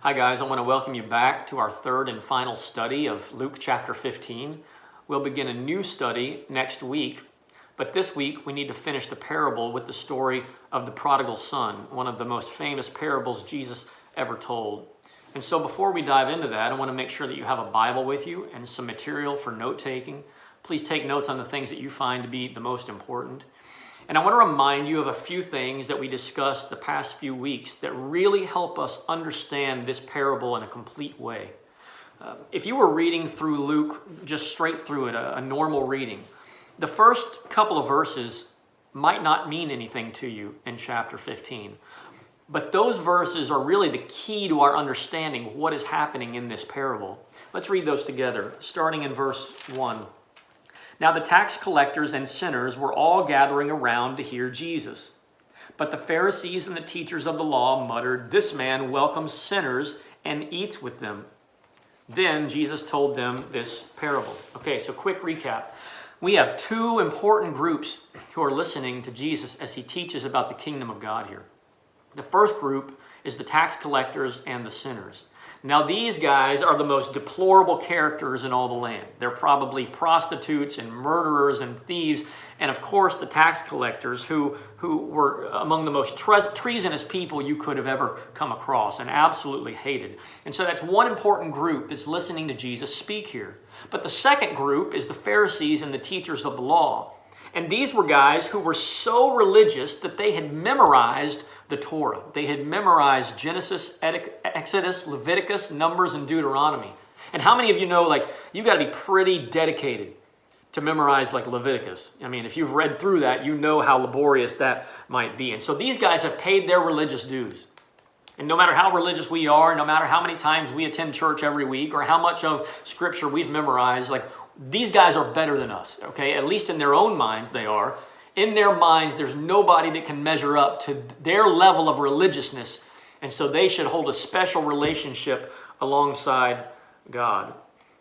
Hi guys, I want to welcome you back to our third and final study of Luke chapter 15. We'll begin a new study next week, but this week we need to finish the parable with the story of the Prodigal Son, one of the most famous parables Jesus ever told. And so before we dive into that, I want to make sure that you have a Bible with you and some material for note-taking. Please take notes on the things that you find to be the most important. And I want to remind you of a few things that we discussed the past few weeks that really help us understand this parable in a complete way. If you were reading through Luke, just straight through it, a normal reading, the first couple of verses might not mean anything to you in chapter 15. But those verses are really the key to our understanding what is happening in this parable. Let's read those together, starting in verse 1. Now the tax collectors and sinners were all gathering around to hear Jesus. But the Pharisees and the teachers of the law muttered, "This man welcomes sinners and eats with them." Then Jesus told them this parable. Okay, so quick recap. We have two important groups who are listening to Jesus as he teaches about the kingdom of God here. The first group is the tax collectors and the sinners. Now these guys are the most deplorable characters in all the land. They're probably prostitutes and murderers and thieves, and of course the tax collectors who were among the most treasonous people you could have ever come across and absolutely hated. And so that's one important group that's listening to Jesus speak here. But the second group is the Pharisees and the teachers of the law. And these were guys who were so religious that they had memorized the Torah. They had memorized Genesis, Exodus, Leviticus, Numbers, and Deuteronomy. And how many of you know, you got to be pretty dedicated to memorize Leviticus? I mean, if you've read through that, you know how laborious that might be. And so these guys have paid their religious dues. And no matter how religious we are, no matter how many times we attend church every week, or how much of Scripture we've memorized, these guys are better than us, okay? At least in their own minds, they are. In their minds, there's nobody that can measure up to their level of religiousness, and so they should hold a special relationship alongside God.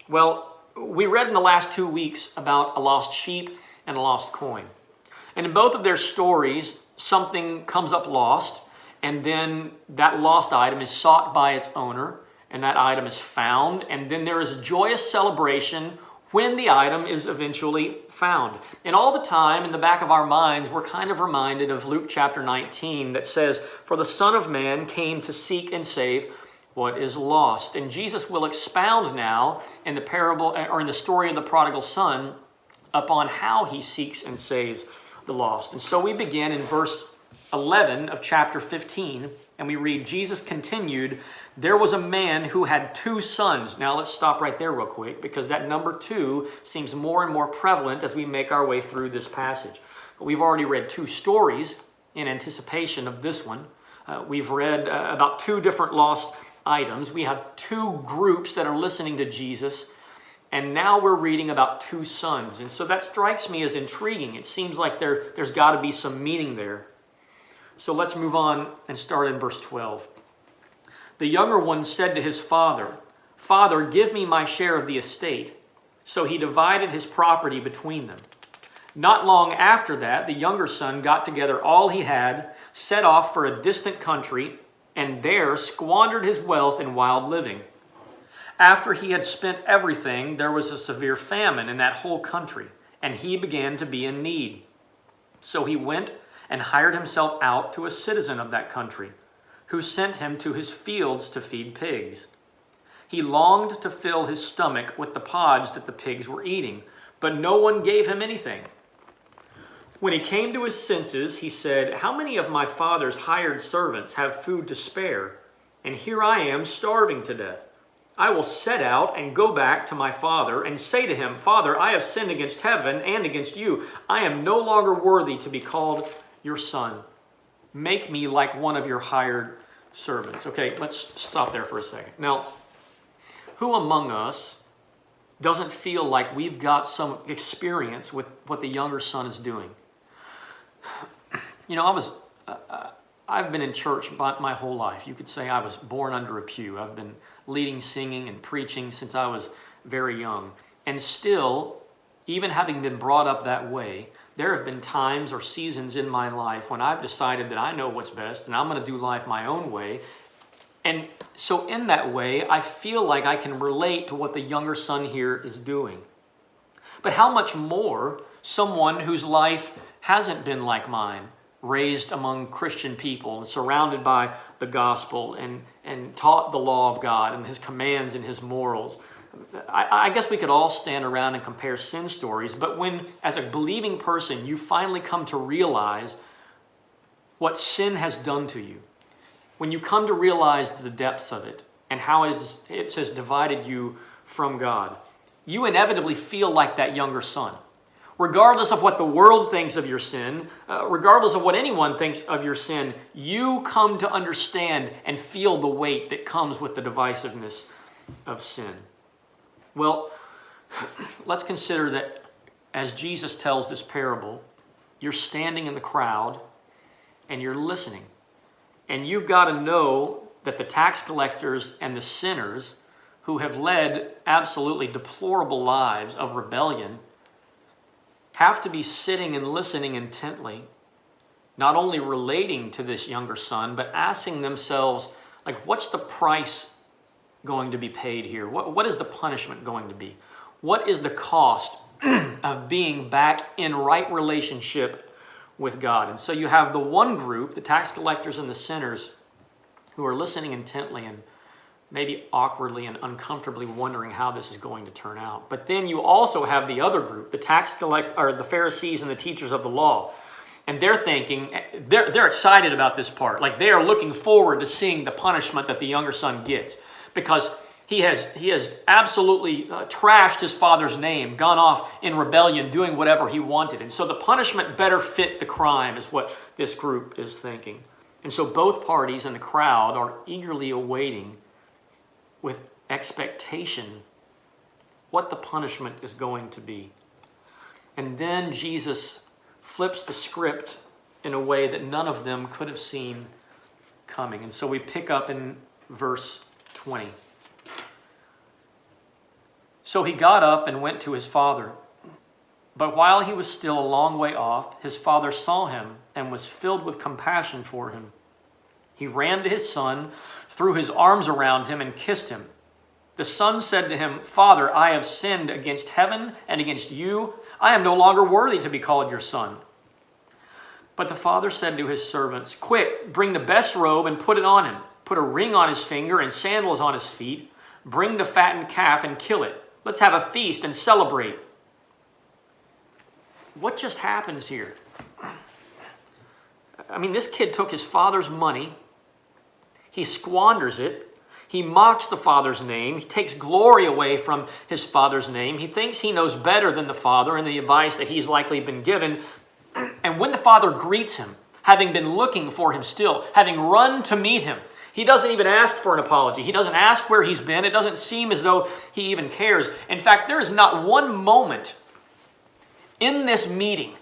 Well, we read in the last 2 weeks about a lost sheep and a lost coin. And in both of their stories, something comes up lost, and then that lost item is sought by its owner, and that item is found, and then there is a joyous celebration when the item is eventually found. And all the time in the back of our minds, we're kind of reminded of Luke chapter 19 that says, "For the Son of Man came to seek and save what is lost." And Jesus will expound now in the parable, or in the story of the prodigal son, upon how he seeks and saves the lost. And so we begin in verse 11 of chapter 15, and we read, Jesus continued, "There was a man who had 2 sons." Now let's stop right there real quick, because that number 2 seems more and more prevalent as we make our way through this passage. We've already read 2 stories in anticipation of this one. We've read about 2 different lost items. We have 2 groups that are listening to Jesus, and now we're reading about 2 sons. And so that strikes me as intriguing. It seems like there's got to be some meaning there. So let's move on and start in verse 12. The younger one said to his father, "Father, give me my share of the estate." So he divided his property between them. Not long after that, the younger son got together all he had, set off for a distant country, and there squandered his wealth in wild living. After he had spent everything, there was a severe famine in that whole country, and he began to be in need. So he went and hired himself out to a citizen of that country, who sent him to his fields to feed pigs. He longed to fill his stomach with the pods that the pigs were eating, but no one gave him anything. When he came to his senses, he said, "How many of my father's hired servants have food to spare? And here I am starving to death. I will set out and go back to my father and say to him, 'Father, I have sinned against heaven and against you. I am no longer worthy to be called your son. Make me like one of your hired servants.'" Okay, let's stop there for a second. Now, who among us doesn't feel like we've got some experience with what the younger son is doing? You know, I've been in church my whole life. You could say I was born under a pew. I've been leading, singing, and preaching since I was very young. And still, even having been brought up that way, there have been times or seasons in my life when I've decided that I know what's best and I'm going to do life my own way. And so in that way, I feel like I can relate to what the younger son here is doing. But how much more someone whose life hasn't been like mine, raised among Christian people and surrounded by the gospel and taught the law of God and his commands and his morals. I guess we could all stand around and compare sin stories, but when, as a believing person, you finally come to realize what sin has done to you, when you come to realize the depths of it and how it has divided you from God, you inevitably feel like that younger son. Regardless of what the world thinks of your sin, regardless of what anyone thinks of your sin, you come to understand and feel the weight that comes with the divisiveness of sin. Well, let's consider that as Jesus tells this parable, you're standing in the crowd and you're listening. And you've got to know that the tax collectors and the sinners who have led absolutely deplorable lives of rebellion have to be sitting and listening intently, not only relating to this younger son, but asking themselves, like, what's the price going to be paid here? What is the punishment going to be? What is the cost of being back in right relationship with God? And so you have the one group, the tax collectors and the sinners, who are listening intently and maybe awkwardly and uncomfortably wondering how this is going to turn out. But then you also have the other group, the the Pharisees and the teachers of the law. And they're thinking, they're excited about this part. Like, they are looking forward to seeing the punishment that the younger son gets, because he has absolutely trashed his father's name, gone off in rebellion, doing whatever he wanted. And so the punishment better fit the crime is what this group is thinking. And so both parties in the crowd are eagerly awaiting with expectation what the punishment is going to be. And then Jesus flips the script in a way that none of them could have seen coming. And so we pick up in verse 20. So he got up and went to his father. But while he was still a long way off, his father saw him and was filled with compassion for him. He ran to his son, threw his arms around him, and kissed him. The son said to him, "Father, I have sinned against heaven and against you. I am no longer worthy to be called your son." But the father said to his servants, "Quick, bring the best robe and put it on him. Put a ring on his finger and sandals on his feet. Bring the fattened calf and kill it. Let's have a feast and celebrate." What just happens here? I mean, this kid took his father's money. He squanders it. He mocks the father's name. He takes glory away from his father's name. He thinks he knows better than the father and the advice that he's likely been given. And when the father greets him, having been looking for him still, having run to meet him, he doesn't even ask for an apology. He doesn't ask where he's been. It doesn't seem as though he even cares. In fact, there is not one moment in this meeting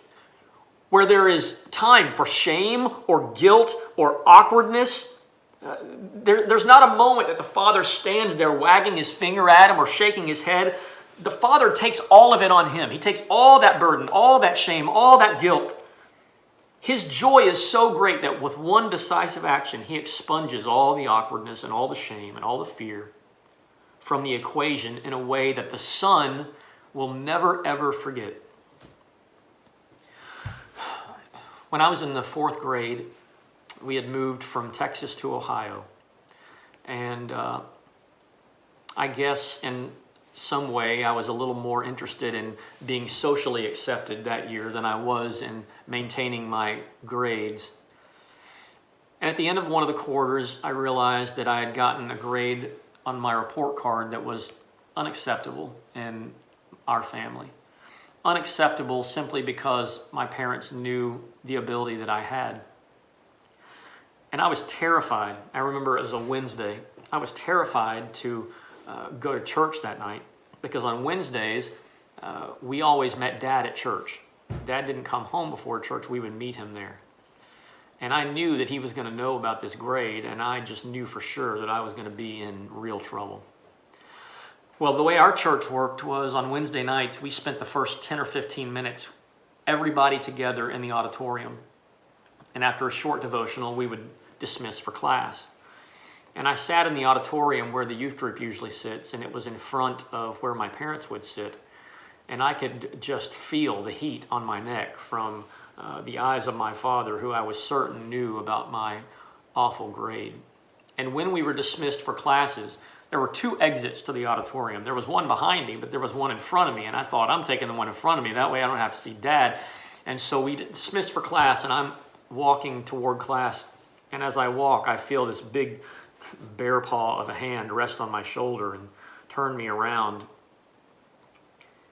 where there is time for shame or guilt or awkwardness. There's not a moment that the father stands there wagging his finger at him or shaking his head. The father takes all of it on him. He takes all that burden, all that shame, all that guilt. His joy is so great that with one decisive action, he expunges all the awkwardness and all the shame and all the fear from the equation in a way that the son will never, ever forget. When I was in the 4th grade, we had moved from Texas to Ohio. And I guess in some way I was a little more interested in being socially accepted that year than I was in maintaining my grades. And at the end of one of the quarters, I realized that I had gotten a grade on my report card that was unacceptable in our family. Unacceptable simply because my parents knew the ability that I had. And I was terrified. I remember it was a Wednesday. I was terrified to go to church that night because on Wednesdays, we always met Dad at church. Dad didn't come home before church. We would meet him there. And I knew that he was going to know about this grade, and I just knew for sure that I was going to be in real trouble. Well, the way our church worked was on Wednesday nights, we spent the first 10 or 15 minutes, everybody together in the auditorium. And after a short devotional, we would dismiss for class. And I sat in the auditorium where the youth group usually sits, and it was in front of where my parents would sit. And I could just feel the heat on my neck from the eyes of my father, who I was certain knew about my awful grade. And when we were dismissed for classes, there were two exits to the auditorium. There was one behind me, but there was one in front of me. And I thought, I'm taking the one in front of me. That way I don't have to see Dad. And so we dismissed for class, and I'm walking toward class. And as I walk, I feel this big bear paw of a hand rest on my shoulder and turn me around.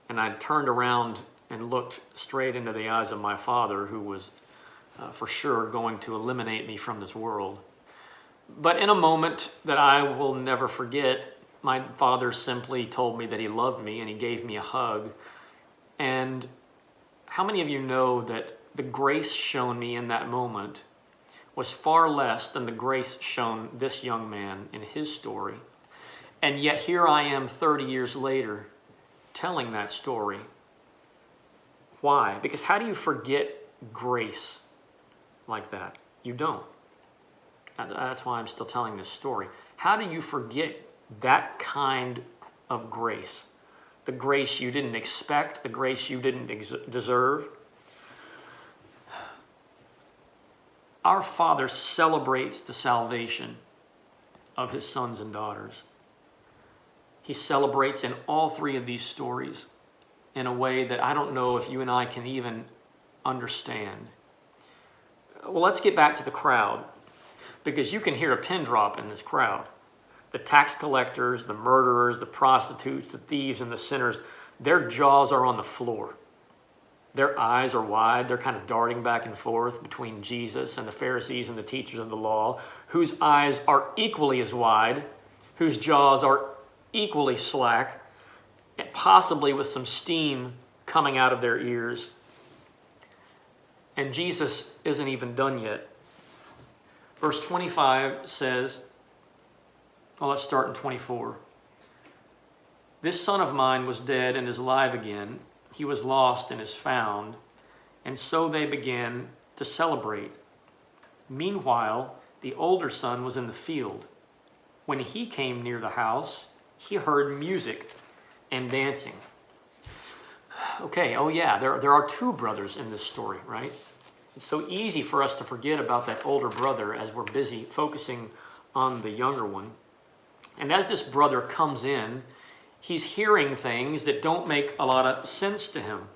And I turned around and looked straight into the eyes of my father, who was for sure going to eliminate me from this world. But in a moment that I will never forget, my father simply told me that he loved me, and he gave me a hug. And how many of you know that the grace shown me in that moment was far less than the grace shown this young man in his story? And yet here I am 30 years later telling that story. Why? Because how do you forget grace like that? You don't. That's why I'm still telling this story. How do you forget that kind of grace? The grace you didn't expect, the grace you didn't deserve. Our Father celebrates the salvation of his sons and daughters. He celebrates in all three of these stories in a way that I don't know if you and I can even understand. Well, let's get back to the crowd, because you can hear a pin drop in this crowd. The tax collectors, the murderers, the prostitutes, the thieves, and the sinners, their jaws are on the floor. Their eyes are wide. They're kind of darting back and forth between Jesus and the Pharisees and the teachers of the law, whose eyes are equally as wide, whose jaws are equally slack, and possibly with some steam coming out of their ears. And Jesus isn't even done yet. Verse 25 says, well, let's start in 24. This son of mine was dead and is alive again. He was lost and is found. And so they began to celebrate. Meanwhile, the older son was in the field. When he came near the house, he heard music and dancing. Okay, oh yeah, there are two brothers in this story, right? It's so easy for us to forget about that older brother as we're busy focusing on the younger one. And as this brother comes in, he's hearing things that don't make a lot of sense to him.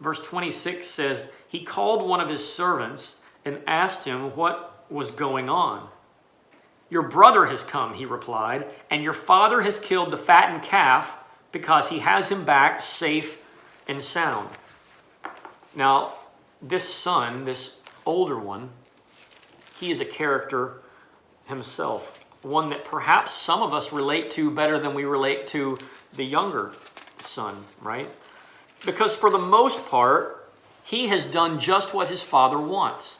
Verse 26 says, he called one of his servants and asked him what was going on. Your brother has come, he replied, and your father has killed the fattened calf because he has him back safe and sound. Now, this son, this older one, he is a character himself. One that perhaps some of us relate to better than we relate to the younger son, right? Because for the most part, he has done just what his father wants.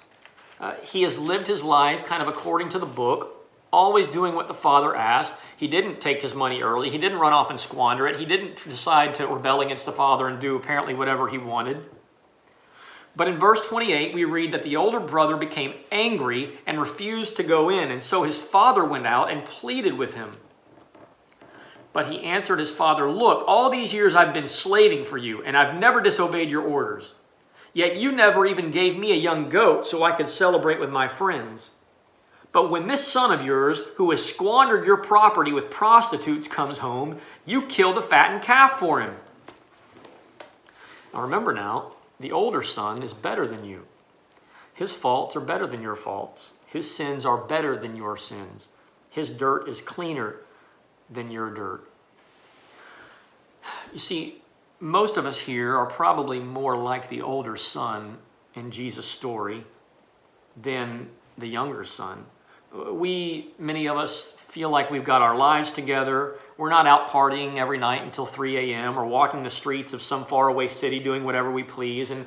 He has lived his life kind of according to the book, always doing what the father asked. He didn't take his money early. He didn't run off and squander it. He didn't decide to rebel against the father and do apparently whatever he wanted. But in verse 28, we read that the older brother became angry and refused to go in. And so his father went out and pleaded with him. But he answered his father, look, all these years I've been slaving for you, and I've never disobeyed your orders. Yet you never even gave me a young goat so I could celebrate with my friends. But when this son of yours, who has squandered your property with prostitutes, comes home, you kill the fattened calf for him. Now remember now, the older son is better than you. His faults are better than your faults. His sins are better than your sins. His dirt is cleaner than your dirt. You see, most of us here are probably more like the older son in Jesus' story than the younger son. Many of us feel like we've got our lives together. We're not out partying every night until 3 a.m. or walking the streets of some faraway city doing whatever we please. And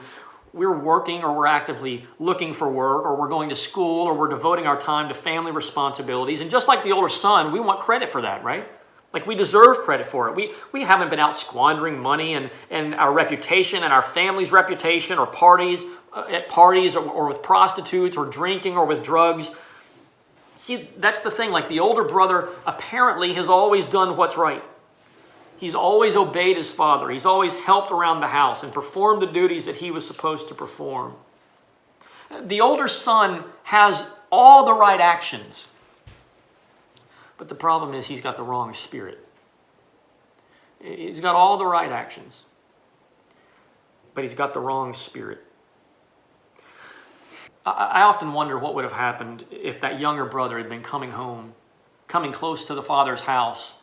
we're working, or we're actively looking for work, or we're going to school, or we're devoting our time to family responsibilities. And just like the older son, we want credit for that, right? Like we deserve credit for it. We haven't been out squandering money and our reputation and our family's reputation, or parties, at parties, or with prostitutes, or drinking, or with drugs. See, that's the thing. Like, the older brother apparently has always done what's right. He's always obeyed his father. He's always helped around the house and performed the duties that he was supposed to perform. The older son has all the right actions. But the problem is he's got the wrong spirit. He's got all the right actions, but he's got the wrong spirit. I often wonder what would have happened if that younger brother had been coming home, coming close to the father's house,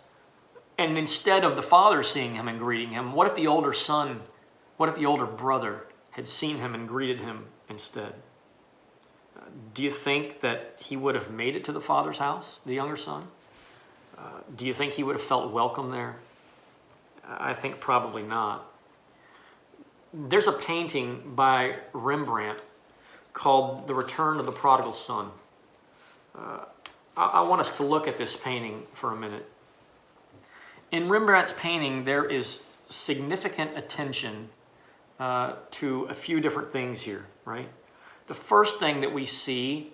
and instead of the father seeing him and greeting him, what if the older brother had seen him and greeted him instead? Do you think that he would have made it to the father's house, the younger son? Do you think he would have felt welcome there? I think probably not. There's a painting by Rembrandt called The Return of the Prodigal Son. I want us to look at this painting for a minute. In Rembrandt's painting, there is significant attention to a few different things here, right? The first thing that we see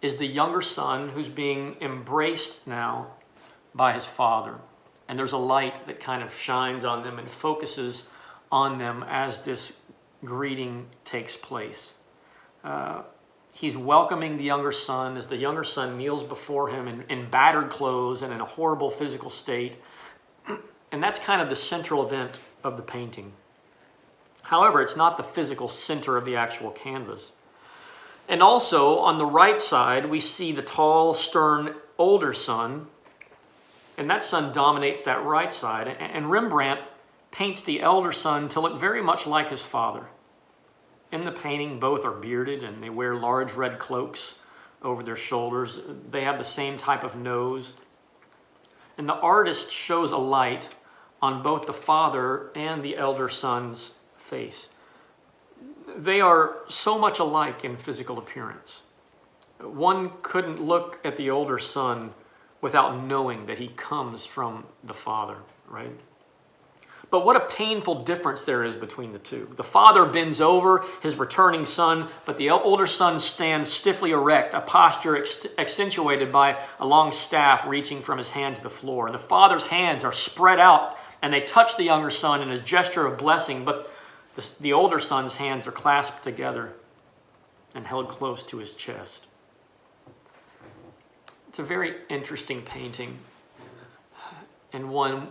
is the younger son who's being embraced now by his father. And there's a light that kind of shines on them and focuses on them as this greeting takes place. He's welcoming the younger son as the younger son kneels before him in battered clothes and in a horrible physical state. And that's kind of the central event of the painting. However, it's not the physical center of the actual canvas. And also, on the right side, we see the tall, stern, older son, and that son dominates that right side. And Rembrandt paints the elder son to look very much like his father. In the painting, both are bearded and they wear large red cloaks over their shoulders. They have the same type of nose. And the artist shows a light on both the father and the elder son's face. They are so much alike in physical appearance. One couldn't look at the older son without knowing that he comes from the father, right? But what a painful difference there is between the two. The father bends over his returning son, but the older son stands stiffly erect, a posture accentuated by a long staff reaching from his hand to the floor. And the father's hands are spread out, and they touch the younger son in a gesture of blessing, but the older son's hands are clasped together and held close to his chest. It's a very interesting painting, and one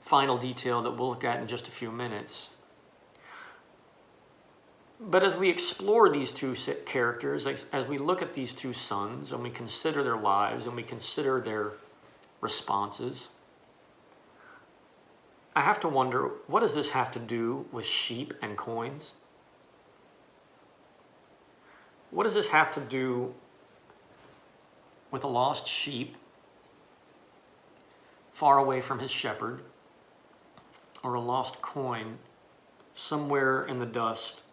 final detail that we'll look at in just a few minutes. But as we explore these two characters, as we look at these two sons and we consider their lives and we consider their responses, I have to wonder, what does this have to do with sheep and coins? What does this have to do with a lost sheep far away from his shepherd, or a lost coin somewhere in the dust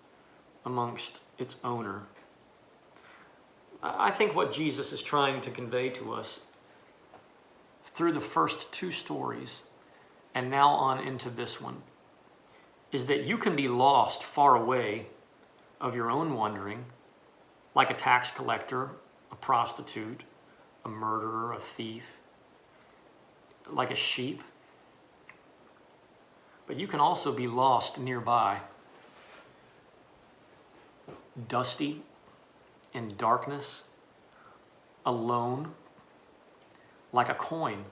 amongst its owner? I think what Jesus is trying to convey to us through the first two stories and now on into this one is that you can be lost far away of your own wandering, like a tax collector, a prostitute, a murderer, a thief, like a sheep. But you can also be lost nearby, dusty, in darkness, alone, like a coin.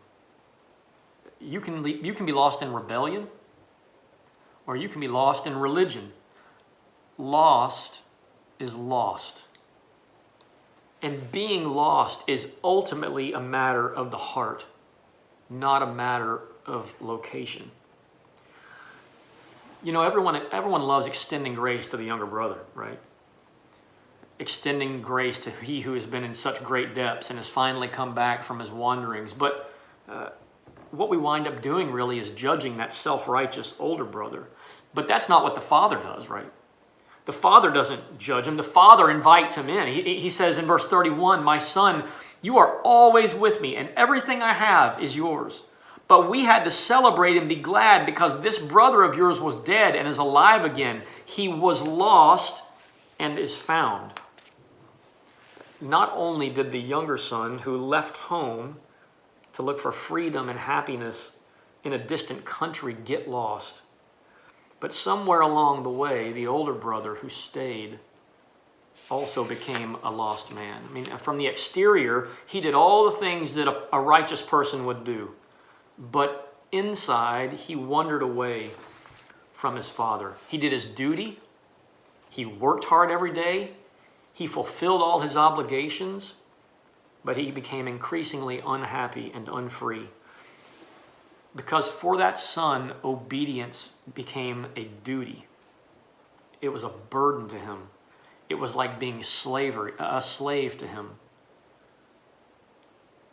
You can be lost in rebellion, or you can be lost in religion. Lost is lost. And being lost is ultimately a matter of the heart, not a matter of location. You know, everyone loves extending grace to the younger brother, right? Extending grace to he who has been in such great depths and has finally come back from his wanderings. But what we wind up doing really is judging that self-righteous older brother. But that's not what the father does, right? The father doesn't judge him. The father invites him in. He says in verse 31, "My son, you are always with me, and everything I have is yours. But we had to celebrate and be glad because this brother of yours was dead and is alive again. He was lost and is found." not only did the younger son who left home to look for freedom and happiness in a distant country get lost, but somewhere along the way, the older brother who stayed also became a lost man. I mean, from the exterior, he did all the things that a righteous person would do. But inside, he wandered away from his father. He did his duty. He worked hard every day. He fulfilled all his obligations, but he became increasingly unhappy and unfree. Because for that son, obedience became a duty. It was a burden to him. It was like being a slave to him.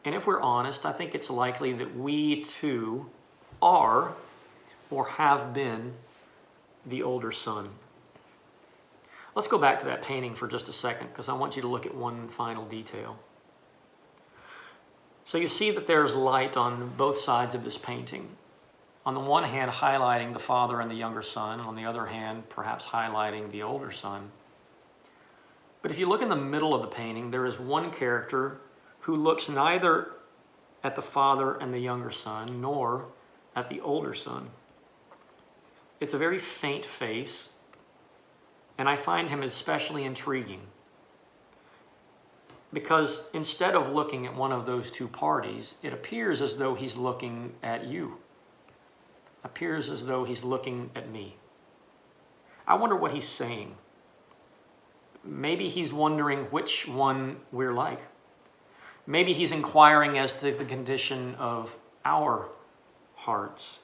And if we're honest, I think it's likely that we too are or have been the older son. Let's go back to that painting for just a second, because I want you to look at one final detail. So you see that there's light on both sides of this painting. On the one hand, highlighting the father and the younger son. On the other hand, perhaps highlighting the older son. But if you look in the middle of the painting, there is one character who looks neither at the father and the younger son, nor at the older son. It's a very faint face, and I find him especially intriguing. Because instead of looking at one of those two parties, it appears as though he's looking at you. Appears as though he's looking at me. I wonder what he's saying. Maybe he's wondering which one we're like. Maybe he's inquiring as to the condition of our hearts.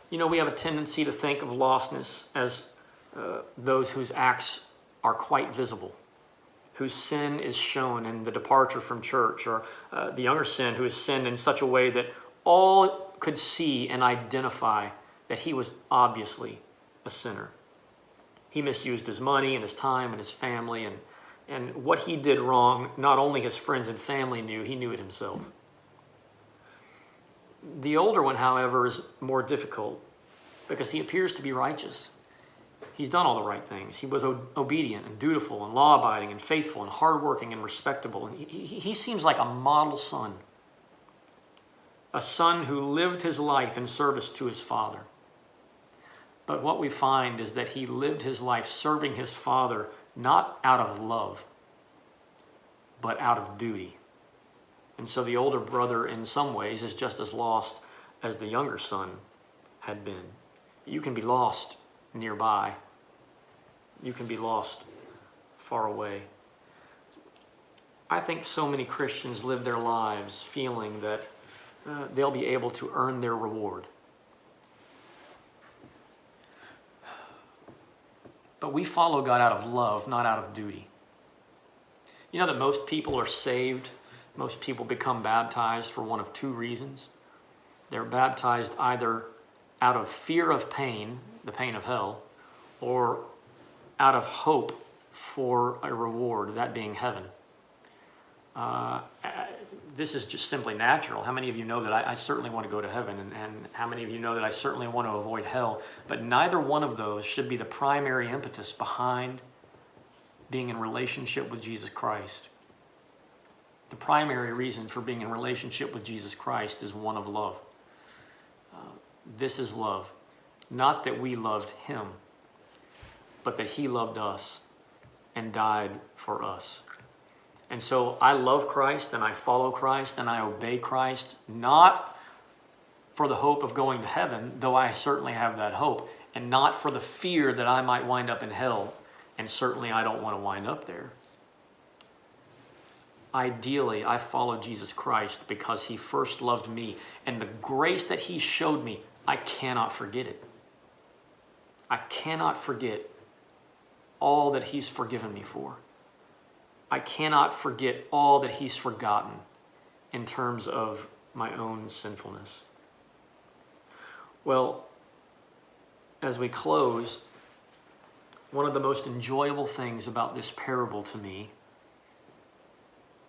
You know, we have a tendency to think of lostness as those whose acts are quite visible, whose sin is shown in the departure from church, or the younger son who has sinned in such a way that all could see and identify that he was obviously a sinner. He misused his money and his time and his family, and what he did wrong, not only his friends and family knew, he knew it himself. The older one, however, is more difficult because he appears to be righteous. He's done all the right things. He was obedient and dutiful and law-abiding and faithful and hardworking and respectable. And he seems like a model son, a son who lived his life in service to his father. But what we find is that he lived his life serving his father not out of love, but out of duty. And so the older brother, in some ways, is just as lost as the younger son had been. You can be lost nearby. You can be lost far away. I think so many Christians live their lives feeling that they'll be able to earn their reward. But we follow God out of love, not out of duty. You know that most people are saved, most people become baptized for one of two reasons. They're baptized either out of fear of pain, the pain of hell, or out of hope for a reward, that being heaven. This is just simply natural. How many of you know that I certainly want to go to heaven, and how many of you know that I certainly want to avoid hell? But neither one of those should be the primary impetus behind being in relationship with Jesus Christ. The primary reason for being in relationship with Jesus Christ is one of love. This is love. Not that we loved him, but that he loved us and died for us. And so I love Christ and I follow Christ and I obey Christ, not for the hope of going to heaven, though I certainly have that hope, and not for the fear that I might wind up in hell, and certainly I don't want to wind up there. Ideally, I follow Jesus Christ because he first loved me, and the grace that he showed me, I cannot forget it. I cannot forget all that he's forgiven me for. I cannot forget all that he's forgotten in terms of my own sinfulness. Well, as we close, one of the most enjoyable things about this parable to me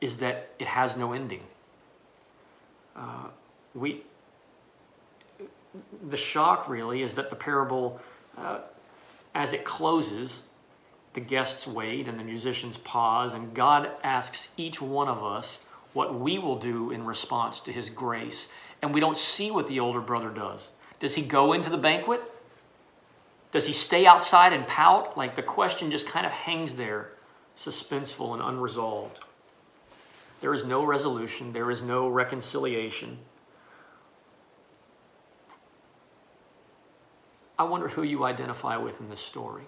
is that it has no ending. The shock really is that the parable, as it closes, The guests wait and the musicians pause, and God asks each one of us what we will do in response to his grace. And we don't see what the older brother does. Does he go into the banquet? Does he stay outside and pout? Like, the question just kind of hangs there, suspenseful and unresolved. There is no resolution. There is no reconciliation. I wonder who you identify with in this story.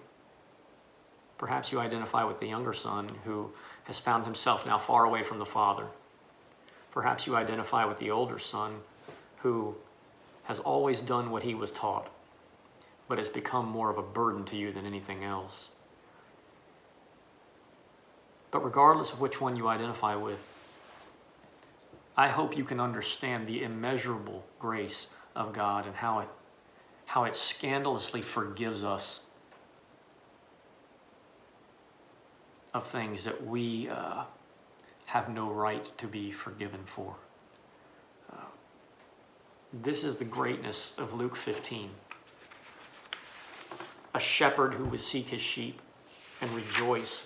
Perhaps you identify with the younger son who has found himself now far away from the father. Perhaps you identify with the older son who has always done what he was taught, but has become more of a burden to you than anything else. But regardless of which one you identify with, I hope you can understand the immeasurable grace of God and how it scandalously forgives us of things that we have no right to be forgiven for. This is the greatness of Luke 15. A shepherd who would seek his sheep and rejoice.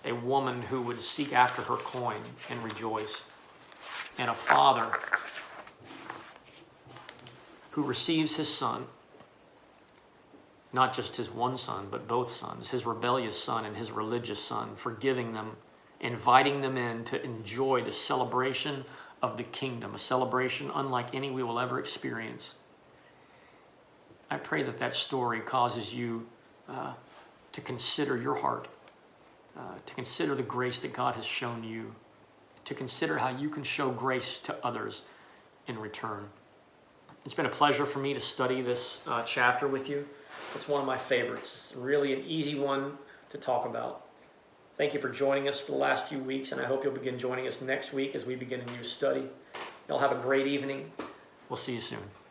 A woman who would seek after her coin and rejoice. And a father who receives his son, not just his one son, but both sons, his rebellious son and his religious son, forgiving them, inviting them in to enjoy the celebration of the kingdom, a celebration unlike any we will ever experience. I pray that that story causes you to consider your heart, to consider the grace that God has shown you, to consider how you can show grace to others in return. It's been a pleasure for me to study this chapter with you. It's one of my favorites. It's really an easy one to talk about. Thank you for joining us for the last few weeks, and I hope you'll begin joining us next week as we begin a new study. Y'all have a great evening. We'll see you soon.